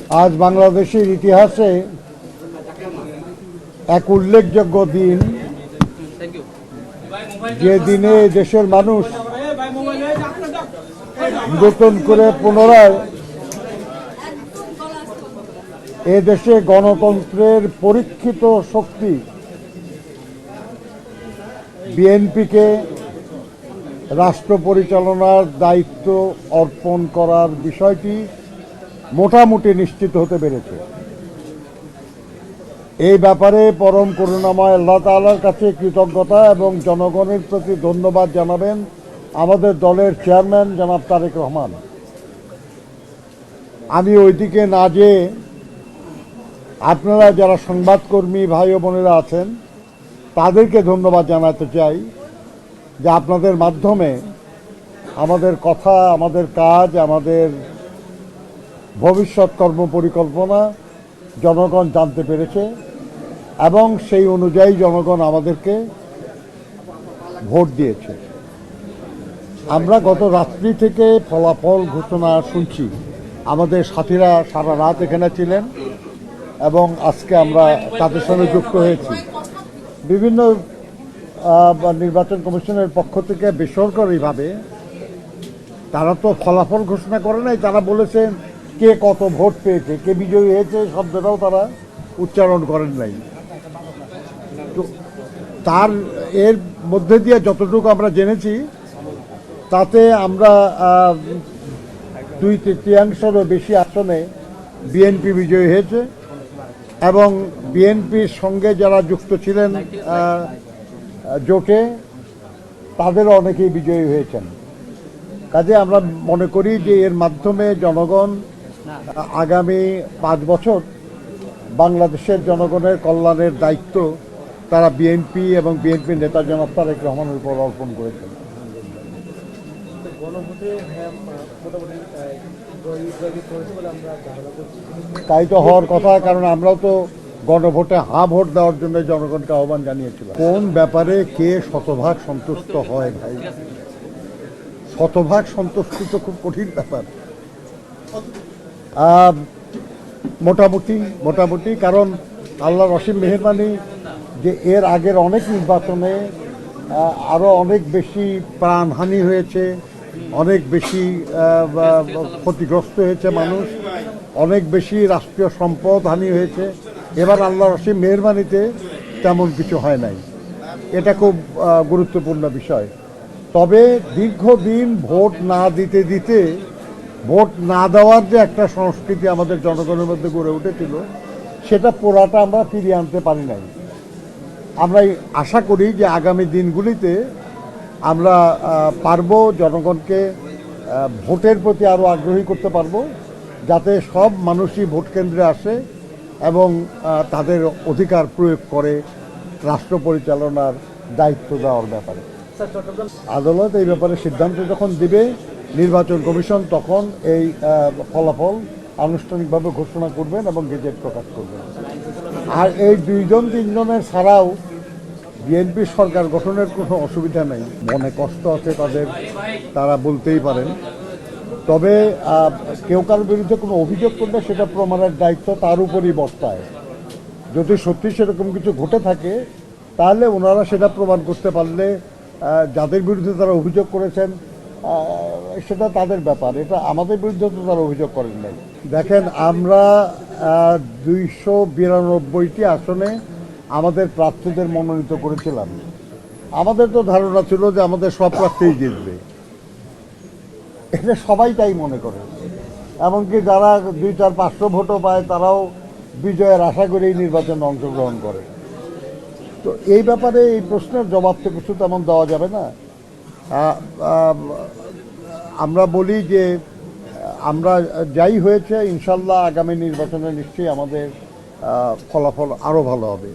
আজ বাংলাদেশের ইতিহাসে এক উল্লেখযোগ্য দিন, যে দিনে দেশের মানুষ নতুন করে পুনরায় এ দেশে গণতন্ত্রের পরীক্ষিত শক্তি বিএনপিকে রাষ্ট্র পরিচালনার দায়িত্ব অর্পণ করার বিষয়টি মোটামুটি নিশ্চিত হতে পেরেছে। এই ব্যাপারে পরম করুণাময় আল্লাহ তাআলার কাছে কৃতজ্ঞতা এবং জনগণের প্রতি ধন্যবাদ জানাবেন আমাদের দলের চেয়ারম্যান জনাব তারেক রহমান। আমি ওইদিকে না যেয়ে আপনারা যারা সংবাদকর্মী ভাই ও বোনেরা আছেন তাদেরকে ধন্যবাদ জানাতে চাই যে আপনাদের মাধ্যমে আমাদের কথা, আমাদের কাজ, আমাদের ভবিষ্যৎ কর্ম পরিকল্পনা জনগণ জানতে পেরেছে এবং সেই অনুযায়ী জনগণ আমাদেরকে ভোট দিয়েছে। আমরা গত রাত্রি থেকে ফলাফল ঘোষণা শুনছি। আমাদের সাথীরা সারা রাত এখানে ছিলেন এবং আজকে আমরা তাদের সঙ্গে যুক্ত হয়েছি। বিভিন্ন নির্বাচন কমিশনের পক্ষ থেকে বেসরকারিভাবে তারা তো ফলাফল ঘোষণা করে নাই, তারা বলেছেন কে কত ভোট পেয়েছে, কে বিজয়ী হয়েছে, শব্দটাও তারা উচ্চারণ করেন নাই। তো তার এর মধ্যে দিয়ে যতটুকু আমরা জেনেছি তাতে আমরা 2/3 বেশি আসনে বিএনপি বিজয়ী হয়েছে এবং বিএনপির সঙ্গে যারা যুক্ত ছিলেন জোটে তাদেরও অনেকেই বিজয়ী হয়েছেন। কাজে আমরা মনে করি যে এর মাধ্যমে জনগণ আগামী 5 বছর বাংলাদেশের জনগণের কল্যাণের দায়িত্ব তারা বিএনপি এবং বিএনপির নেতা জনাব তারেক রহমানের উপর অর্পণ করেছেন। তাই তো হওয়ার কথা, কারণ আমরাও তো গণভোটে ভোট দেওয়ার জন্য জনগণকে আহ্বান জানিয়েছিলাম। কোন ব্যাপারে কে শতভাগ সন্তুষ্ট হয় ভাই? শতভাগ সন্তুষ্টি তো খুব কঠিন ব্যাপার। মোটামুটি কারণ আল্লাহর অসীম মেহেরবানি যে এর আগের অনেক নির্বাচনে আরও অনেক বেশি প্রাণহানি হয়েছে, অনেক বেশি ক্ষতিগ্রস্ত হয়েছে মানুষ, অনেক বেশি রাষ্ট্রীয় সম্পদ হানি হয়েছে। এবার আল্লাহর অসীম মেহেরবানিতে তেমন কিছু হয় নাই। এটা খুব গুরুত্বপূর্ণ বিষয়। তবে দীর্ঘদিন ভোট না দিতে ভোট না দেওয়ার যে একটা সংস্কৃতি আমাদের জনগণের মধ্যে গড়ে উঠেছিল সেটা পুরাটা আমরা ফিরিয়ে আনতে পারি নাই। আমরা আশা করি যে আগামী দিনগুলিতে আমরা পারবো জনগণকে ভোটের প্রতি আরও আগ্রহী করতে পারবো, যাতে সব মানুষই ভোট কেন্দ্রে আসে এবং তাদের অধিকার প্রয়োগ করে রাষ্ট্র পরিচালনার দায়িত্ব দেওয়ার ব্যাপারে। আদালত এই ব্যাপারে সিদ্ধান্ত যখন দিবে, নির্বাচন কমিশন তখন এই ফলাফল আনুষ্ঠানিকভাবে ঘোষণা করবেন এবং গেজেট প্রকাশ করবেন। আর এই 2-3 ছাড়াও বিএনপি সরকার গঠনের কোনো অসুবিধা নেই। মনে কষ্ট আছে তাদের, তারা বলতেই পারেন। তবে কেউ কারোর বিরুদ্ধে কোনো অভিযোগ করলে সেটা প্রমাণের দায়িত্ব তার উপরই বর্তায়। যদি সত্যি সেরকম কিছু ঘটে থাকে তাহলে ওনারা সেটা প্রমাণ করতে পারলে যাদের বিরুদ্ধে তারা অভিযোগ করেছেন সেটা তাদের ব্যাপার। এটা আমাদের বিরুদ্ধে তো তারা অভিযোগ করেন নাই। দেখেন, আমরা 292টি আসনে আমাদের প্রার্থীদের মনোনীত করেছিলাম। আমাদের তো ধারণা ছিল যে আমাদের সব প্রার্থীই জিতবে, এটা সবাই তাই মনে করে। এমনকি যারা 200-500 ভোটও পায় তারাও বিজয়ের আশা করেই নির্বাচনে অংশগ্রহণ করে। তো এই ব্যাপারে এই প্রশ্নের জবাব তো কিছু তেমন দেওয়া যাবে না। আমরা বলি যে আমরা যাই হয়েছে ইনশাল্লাহ আগামী নির্বাচনে নিশ্চয়ই আমাদের ফলাফল আরও ভালো হবে।